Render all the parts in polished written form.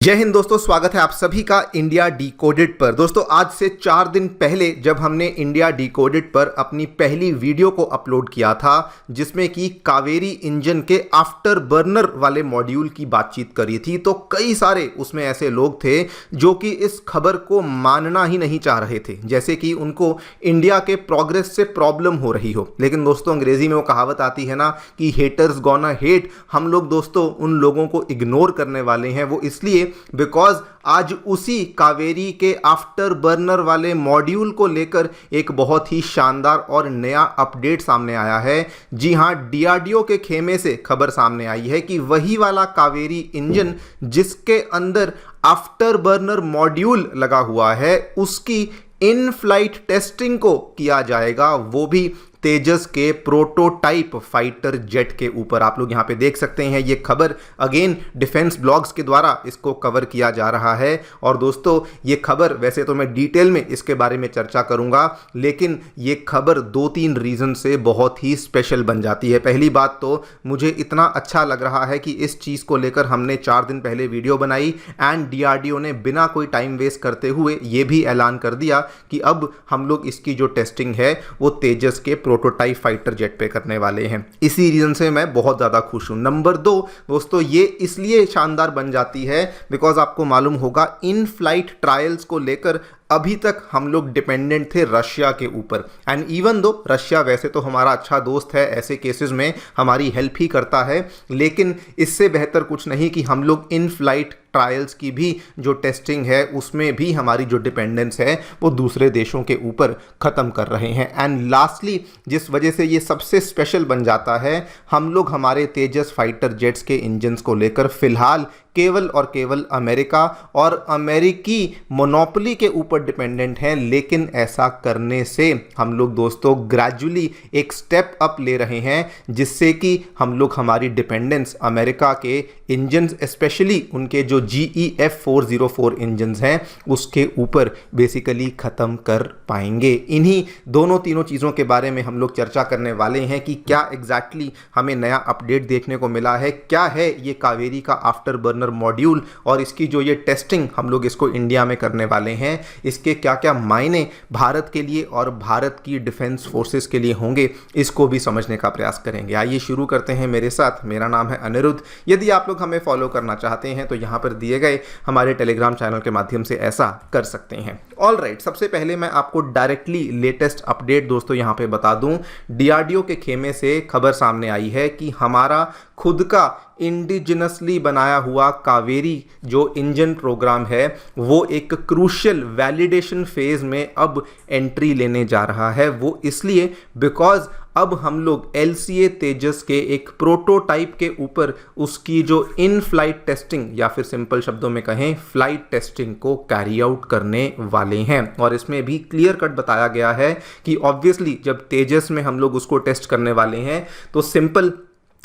जय हिंद दोस्तों, स्वागत है आप सभी का इंडिया डिकोडेड पर। दोस्तों आज से 4 दिन पहले जब हमने इंडिया डिकोडेड पर अपनी पहली वीडियो को अपलोड किया था जिसमें कि कावेरी इंजन के आफ्टर बर्नर वाले मॉड्यूल की बातचीत करी थी, तो कई सारे उसमें ऐसे लोग थे जो कि इस खबर को मानना ही नहीं चाह रहे थे, जैसे कि उनको इंडिया के प्रोग्रेस से प्रॉब्लम हो रही हो। लेकिन दोस्तों अंग्रेजी में वो कहावत आती है ना कि हेटर्स गोना हेट। हम लोग दोस्तों उन लोगों को इग्नोर करने वाले हैं, वो इसलिए बिकॉज आज उसी कावेरी के आफ्टर बर्नर वाले मॉड्यूल को लेकर एक बहुत ही शानदार और नया अपडेट सामने आया है। जी हां, डीआरडीओ के खेमे से खबर सामने आई है कि वही वाला कावेरी इंजन जिसके अंदर आफ्टर बर्नर मॉड्यूल लगा हुआ है उसकी इन फ्लाइट टेस्टिंग को किया जाएगा, वो भी तेजस के प्रोटोटाइप फाइटर जेट के ऊपर। आप लोग यहां पे देख सकते हैं ये खबर अगेन डिफेंस ब्लॉग्स के द्वारा इसको कवर किया जा रहा है। और दोस्तों ये खबर, वैसे तो मैं डिटेल में इसके बारे में चर्चा करूंगा, लेकिन ये खबर 2-3 रीजन से बहुत ही स्पेशल बन जाती है। पहली बात तो मुझे इतना अच्छा लग रहा है कि इस चीज़ को लेकर हमने 4 दिन पहले वीडियो बनाई एंड डीआरडीओ ने बिना कोई टाइम वेस्ट करते हुए ये भी ऐलान कर दिया कि अब हम लोग इसकी जो टेस्टिंग है वो तेजस के प्रोटोटाइप फाइटर जेट पे करने वाले हैं। इसी रीजन से मैं बहुत ज़्यादा खुश हूँ। नंबर 2 दोस्तों, ये इसलिए शानदार बन जाती है बिकॉज आपको मालूम होगा इन फ्लाइट ट्रायल्स को लेकर अभी तक हम लोग डिपेंडेंट थे रशिया के ऊपर। एंड इवन दो रशिया वैसे तो हमारा अच्छा दोस्त है, ऐसे केसेस में हमारी हेल्प ही करता है, लेकिन इससे बेहतर कुछ नहीं कि हम लोग इन फ्लाइट ट्रायल्स की भी जो टेस्टिंग है उसमें भी हमारी जो डिपेंडेंस है वो दूसरे देशों के ऊपर ख़त्म कर रहे हैं। एंड लास्टली जिस वजह से ये सबसे स्पेशल बन जाता है, हम लोग हमारे तेजस फाइटर जेट्स के इंजन्स को लेकर फिलहाल केवल और केवल अमेरिका और अमेरिकी मोनोपोली के ऊपर डिपेंडेंट हैं। लेकिन ऐसा करने से हम लोग दोस्तों ग्रेजुअली एक स्टेप अप ले रहे हैं जिससे कि हम लोग हमारी डिपेंडेंस अमेरिका के इंजन्स, स्पेशली उनके जो GEF 404 इंजन्स हैं उसके ऊपर बेसिकली ख़त्म कर पाएंगे। इन्हीं दोनों तीनों चीज़ों के बारे में हम लोग चर्चा करने वाले हैं कि क्या एग्जैक्टली हमें नया अपडेट देखने को मिला है, क्या है ये कावेरी का आफ्टर बर्नर मॉड्यूल और इसकी जो ये टेस्टिंग हम लोग इसको इंडिया में करने वाले हैं, इसके क्या क्या मायने भारत के लिए और भारत की डिफेंस फोर्सेस के लिए होंगे, इसको भी समझने का प्रयास करेंगे। आइए शुरू करते हैं मेरे साथ। मेरा नाम है अनिरुद्ध। यदि आप लोग हमें फॉलो करना चाहते हैं तो यहाँ पर दिए गए हमारे टेलीग्राम चैनल के माध्यम से ऐसा कर सकते हैं। ऑलराइट, सबसे पहले मैं आपको डायरेक्टली लेटेस्ट अपडेट दोस्तों यहाँ पे बता दूं। डीआरडीओ के खेमे से खबर सामने आई है कि हमारा खुद का इंडिजिनसली बनाया हुआ कावेरी जो इंजन प्रोग्राम है वो एक क्रूशियल वैलिडेशन फेज में अब एंट्री लेने जा रहा है। वो इसलिए बिकॉज अब हम लोग LCA तेजस के एक प्रोटोटाइप के ऊपर उसकी जो इन फ्लाइट टेस्टिंग या फिर सिंपल शब्दों में कहें फ्लाइट टेस्टिंग को कैरी आउट करने वाले हैं। और इसमें भी क्लियर कट बताया गया है कि ऑब्वियसली जब तेजस में हम लोग उसको टेस्ट करने वाले हैं तो सिंपल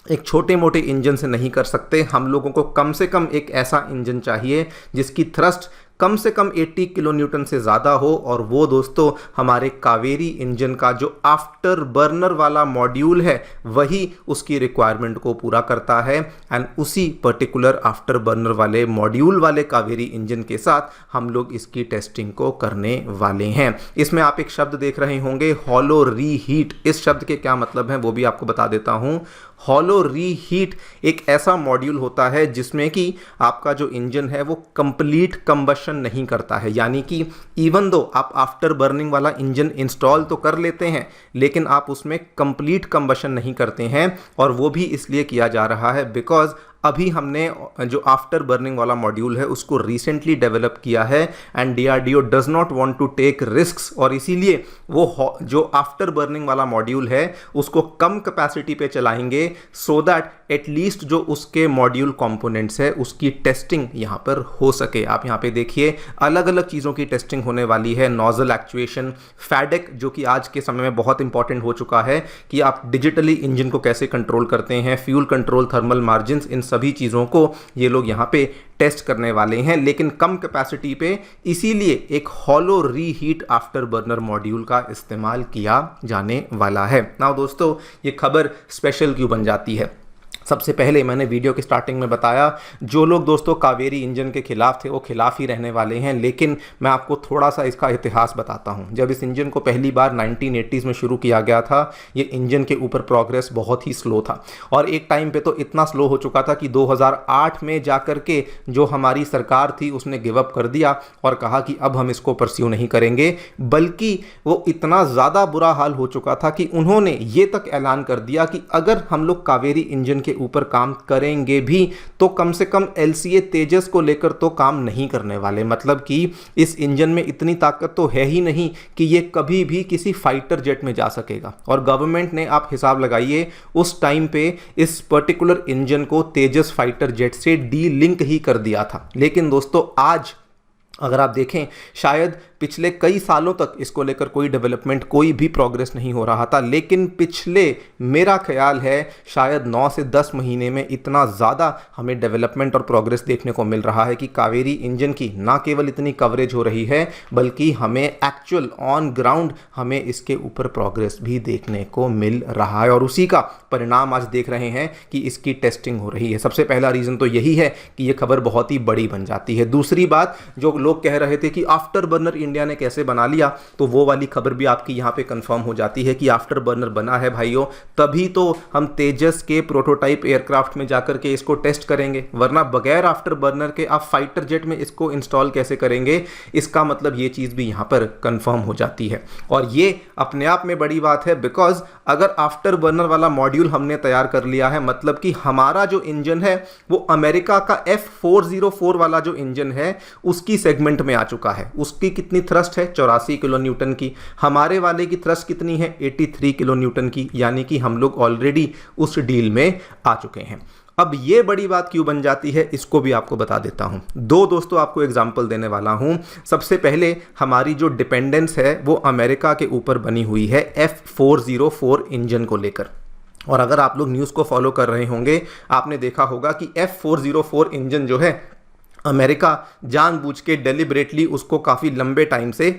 एक छोटे मोटे इंजन से नहीं कर सकते। हम लोगों को कम से कम एक ऐसा इंजन चाहिए जिसकी थ्रस्ट कम से कम 80 किलो न्यूटन से ज़्यादा हो, और वो दोस्तों हमारे कावेरी इंजन का जो आफ्टर बर्नर वाला मॉड्यूल है वही उसकी रिक्वायरमेंट को पूरा करता है। एंड उसी पर्टिकुलर आफ्टर बर्नर वाले मॉड्यूल वाले कावेरी इंजन के साथ हम लोग इसकी टेस्टिंग को करने वाले हैं। इसमें आप एक शब्द देख रहे होंगे हॉलो रीहीट। इस शब्द के क्या मतलब हैं वो भी आपको बता देता हूँ। हॉलो रीहीट एक ऐसा मॉड्यूल होता है जिसमें कि आपका जो इंजन है वो कंप्लीट कंबशन नहीं करता है, यानी कि इवन दो आप आफ्टर बर्निंग वाला इंजन इंस्टॉल तो कर लेते हैं लेकिन आप उसमें कंप्लीट कंबशन नहीं करते हैं। और वो भी इसलिए किया जा रहा है बिकॉज अभी हमने जो आफ्टर बर्निंग वाला मॉड्यूल है उसको रिसेंटली डेवलप किया है and DRDO does not want to take risks, और इसीलिए वो जो आफ्टर बर्निंग वाला मॉड्यूल है उसको कम कैपेसिटी पे चलाएंगे सो दैट एटलीस्ट जो उसके मॉड्यूल कंपोनेंट्स है उसकी टेस्टिंग यहाँ पर हो सके। आप यहाँ पे देखिए अलग अलग चीज़ों की टेस्टिंग होने वाली है। नोजल एक्चुएशन, फैडेक जो कि आज के समय में बहुत इंपॉर्टेंट हो चुका है कि आप डिजिटली इंजन को कैसे कंट्रोल करते हैं, फ्यूल कंट्रोल, थर्मल मार्जिन्स, इन सभी चीज़ों को ये लोग यहाँ पे टेस्ट करने वाले हैं लेकिन कम कैपेसिटी पे। इसीलिए एक hollow reheat after burner module का इस्तेमाल किया जाने वाला है। नाउ दोस्तों ये खबर स्पेशल क्यों बन जाती है? सबसे पहले मैंने वीडियो की स्टार्टिंग में बताया, जो लोग दोस्तों कावेरी इंजन के खिलाफ थे वो खिलाफ ही रहने वाले हैं, लेकिन मैं आपको थोड़ा सा इसका इतिहास बताता हूं। जब इस इंजन को पहली बार 1980s में शुरू किया गया था, ये इंजन के ऊपर प्रोग्रेस बहुत ही स्लो था और एक टाइम पे तो इतना स्लो हो चुका था कि 2008 में जाकर के जो हमारी सरकार थी उसने गिव अप कर दिया और कहा कि अब हम इसको परस्यू नहीं करेंगे, बल्कि वो इतना ज़्यादा बुरा हाल हो चुका था कि उन्होंने ये तक ऐलान कर दिया कि अगर हम लोग कावेरी इंजन के ऊपर काम करेंगे भी तो कम से कम LCA तेजस को लेकर तो काम नहीं करने वाले। मतलब कि इस इंजन में इतनी ताकत तो है ही नहीं कि ये कभी भी किसी फाइटर जेट में जा सकेगा। और गवर्नमेंट ने, आप हिसाब लगाइए, उस टाइम पे इस पर्टिकुलर इंजन को तेजस फाइटर जेट से डी लिंक ही कर दिया था। लेकिन दोस्तों आज अगर आप देखें, शायद पिछले कई सालों तक इसको लेकर कोई डेवलपमेंट, कोई भी प्रोग्रेस नहीं हो रहा था, लेकिन पिछले, मेरा ख्याल है शायद 9 से 10 महीने में इतना ज़्यादा हमें डेवलपमेंट और प्रोग्रेस देखने को मिल रहा है कि कावेरी इंजन की ना केवल इतनी कवरेज हो रही है, बल्कि हमें एक्चुअल ऑन ग्राउंड हमें इसके ऊपर प्रोग्रेस भी देखने को मिल रहा है और उसी का परिणाम आज देख रहे हैं कि इसकी टेस्टिंग हो रही है। सबसे पहला रीज़न तो यही है कि ये खबर बहुत ही बड़ी बन जाती है। दूसरी बात, जो लोग कह रहे थे कि आफ्टर बर्नर इंडिया ने कैसे बना लिया, तो वो वाली खबर भी आपकी यहां पे कंफर्म हो जाती है कि आफ्टर बर्नर बना है भाइयों, तभी तो हम तेजस के प्रोटोटाइप एयरक्राफ्ट में जाकर के इसको टेस्ट करेंगे, वरना बगैर आफ्टर बर्नर के आप फाइटर जेट में इसको इंस्टॉल कैसे करेंगे। इसका मतलब ये चीज़ भी यहां पर कंफर्म हो जाती है और ये अपने आप में बड़ी बात है, बिकॉज अगर आफ्टर बर्नर वाला मॉड्यूल हमने तैयार कर लिया है, मतलब कि हमारा जो इंजन है वो अमेरिका का F404 वाला जो इंजन है उसकी सेगमेंट में आ चुका है। उसकी कितनी थ्रस्ट है? 84 किलो न्यूटन की। हमारे वाले की थ्रस्ट कितनी है? 83 किलो न्यूटन की। यानी कि हम लोग ऑलरेडी उस डील में आ चुके हैं। अब ये बड़ी बात क्यों बन जाती है, इसको भी आपको बता देता हूं। दो दोस्तों आपको एग्जाम्पल देने वाला हूं। सबसे पहले हमारी जो डिपेंडेंस है वो अमेरिका के ऊपर बनी हुई है F404 इंजन को लेकर। और अगर आप लोग न्यूज़ को फॉलो कर रहे होंगे, आपने देखा होगा कि F404 इंजन जो है अमेरिका जानबूझ के डेलिबरेटली उसको काफ़ी लंबे टाइम से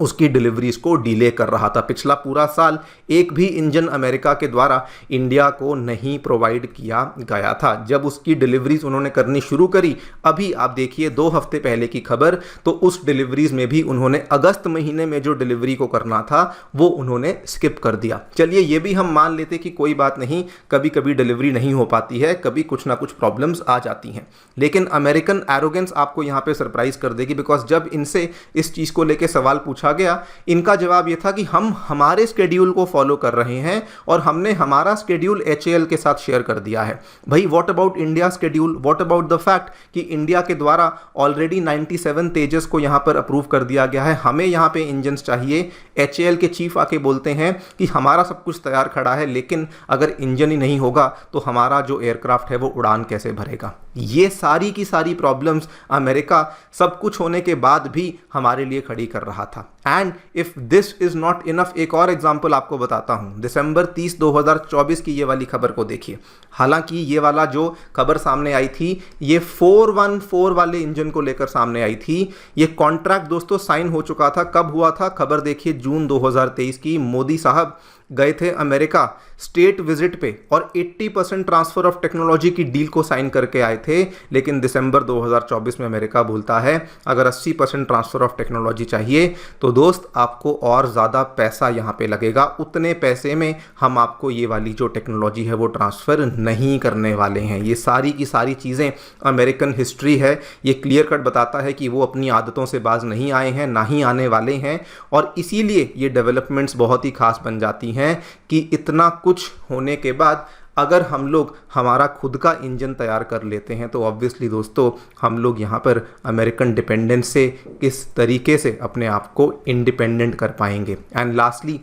उसकी डिलीवरीज को डिले कर रहा था। पिछला पूरा साल एक भी इंजन अमेरिका के द्वारा इंडिया को नहीं प्रोवाइड किया गया था। जब उसकी डिलीवरीज उन्होंने करनी शुरू करी, अभी आप देखिए 2 हफ्ते पहले की खबर, तो उस डिलीवरीज में भी उन्होंने अगस्त महीने में जो डिलीवरी को करना था वो उन्होंने स्किप कर दिया। चलिए ये भी हम मान लेते कि कोई बात नहीं, कभी कभी डिलीवरी नहीं हो पाती है, कभी कुछ ना कुछ प्रॉब्लम्स आ जाती हैं, लेकिन अमेरिकन एरोगेंस आपको यहाँ पे सरप्राइज कर देगी। बिकॉज जब इनसे इस चीज़ को लेकर सवाल पूछा गया, इनका जवाब यह था कि हम हमारे स्केड्यूल को फॉलो कर रहे हैं और हमने हमारा स्केड्यूल HAL के साथ शेयर कर दिया है। भाई what about India schedule? What about the fact कि इंडिया के द्वारा ऑलरेडी 97 तेजस को यहां पर अप्रूव कर दिया गया है, हमें यहां पे इंजन चाहिए। HAL के चीफ आके बोलते हैं कि हमारा सब कुछ तैयार खड़ा है, लेकिन अगर इंजन ही नहीं होगा तो हमारा जो एयरक्राफ्ट है वो उड़ान कैसे भरेगा। ये सारी की सारी प्रॉब्लम्स अमेरिका सब कुछ होने के बाद भी हमारे लिए खड़ी कर रहा था। And if this is not enough, एक और एग्जांपल आपको बताता हूं। दिसंबर 30, 2024 की ये वाली खबर को देखिए। हालांकि ये वाला जो खबर सामने आई थी ये 414 वाले इंजन को लेकर सामने आई थी। ये कॉन्ट्रैक्ट दोस्तों साइन हो चुका था। कब हुआ था? खबर देखिए, जून 2023 की। मोदी साहब गए थे अमेरिका स्टेट विजिट पे और 80% ट्रांसफर ऑफ टेक्नोलॉजी की डील को साइन करके आए थे। लेकिन दिसंबर 2024 में अमेरिका बोलता है अगर 80% ट्रांसफर ऑफ टेक्नोलॉजी चाहिए तो दोस्त आपको और ज़्यादा पैसा यहाँ पे लगेगा, उतने पैसे में हम आपको ये वाली जो टेक्नोलॉजी है वो ट्रांसफ़र नहीं करने वाले हैं। ये सारी की सारी चीज़ें अमेरिकन हिस्ट्री है, ये क्लियर कट बताता है कि वो अपनी आदतों से बाज नहीं आए हैं, ना ही आने वाले हैं। और इसीलिए ये डेवलपमेंट्स बहुत ही खास बन जाती हैं कि इतना कुछ होने के बाद अगर हम लोग हमारा खुद का इंजन तैयार कर लेते हैं तो ऑब्वियसली दोस्तों हम लोग यहाँ पर अमेरिकन डिपेंडेंस से किस तरीके से अपने आप को इंडिपेंडेंट कर पाएंगे। एंड लास्टली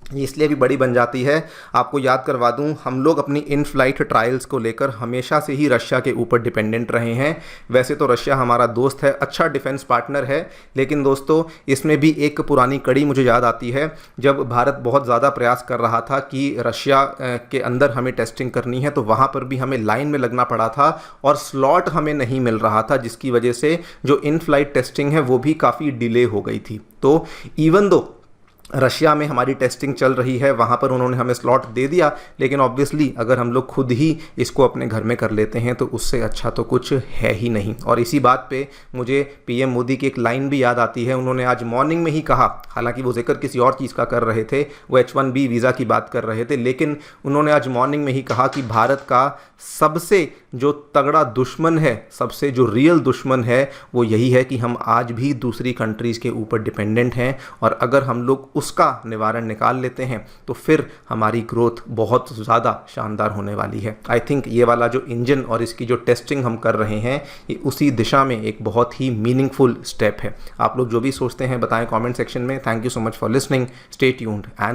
ये इसलिए भी बड़ी बन जाती है, आपको याद करवा दूं, हम लोग अपनी इन फ्लाइट ट्रायल्स को लेकर हमेशा से ही रशिया के ऊपर डिपेंडेंट रहे हैं। वैसे तो रशिया हमारा दोस्त है, अच्छा डिफेंस पार्टनर है, लेकिन दोस्तों इसमें भी एक पुरानी कड़ी मुझे याद आती है जब भारत बहुत ज़्यादा प्रयास कर रहा था कि रशिया के अंदर हमें टेस्टिंग करनी है, तो वहाँ पर भी हमें लाइन में लगना पड़ा था और स्लॉट हमें नहीं मिल रहा था, जिसकी वजह से जो इन फ्लाइट टेस्टिंग है वो भी काफ़ी डिले हो गई थी। तो इवन दो रशिया में हमारी टेस्टिंग चल रही है, वहाँ पर उन्होंने हमें स्लॉट दे दिया, लेकिन ऑब्वियसली अगर हम लोग खुद ही इसको अपने घर में कर लेते हैं तो उससे अच्छा तो कुछ है ही नहीं। और इसी बात पे मुझे पीएम मोदी की एक लाइन भी याद आती है। उन्होंने आज मॉर्निंग में ही कहा, हालांकि वो जिक्र किसी और चीज़ का कर रहे थे, वो H1B वीज़ा की बात कर रहे थे, लेकिन उन्होंने आज मॉर्निंग में ही कहा कि भारत का सबसे जो तगड़ा दुश्मन है, सबसे जो रियल दुश्मन है, वो यही है कि हम आज भी दूसरी कंट्रीज़ के ऊपर डिपेंडेंट हैं, और अगर हम लोग उसका निवारण निकाल लेते हैं तो फिर हमारी ग्रोथ बहुत ज़्यादा शानदार होने वाली है। आई थिंक ये वाला जो इंजन और इसकी जो टेस्टिंग हम कर रहे हैं, ये उसी दिशा में एक बहुत ही मीनिंगफुल स्टेप है। आप लोग जो भी सोचते हैं बताएं कमेंट सेक्शन में। Thank you so much for listening, stay tuned and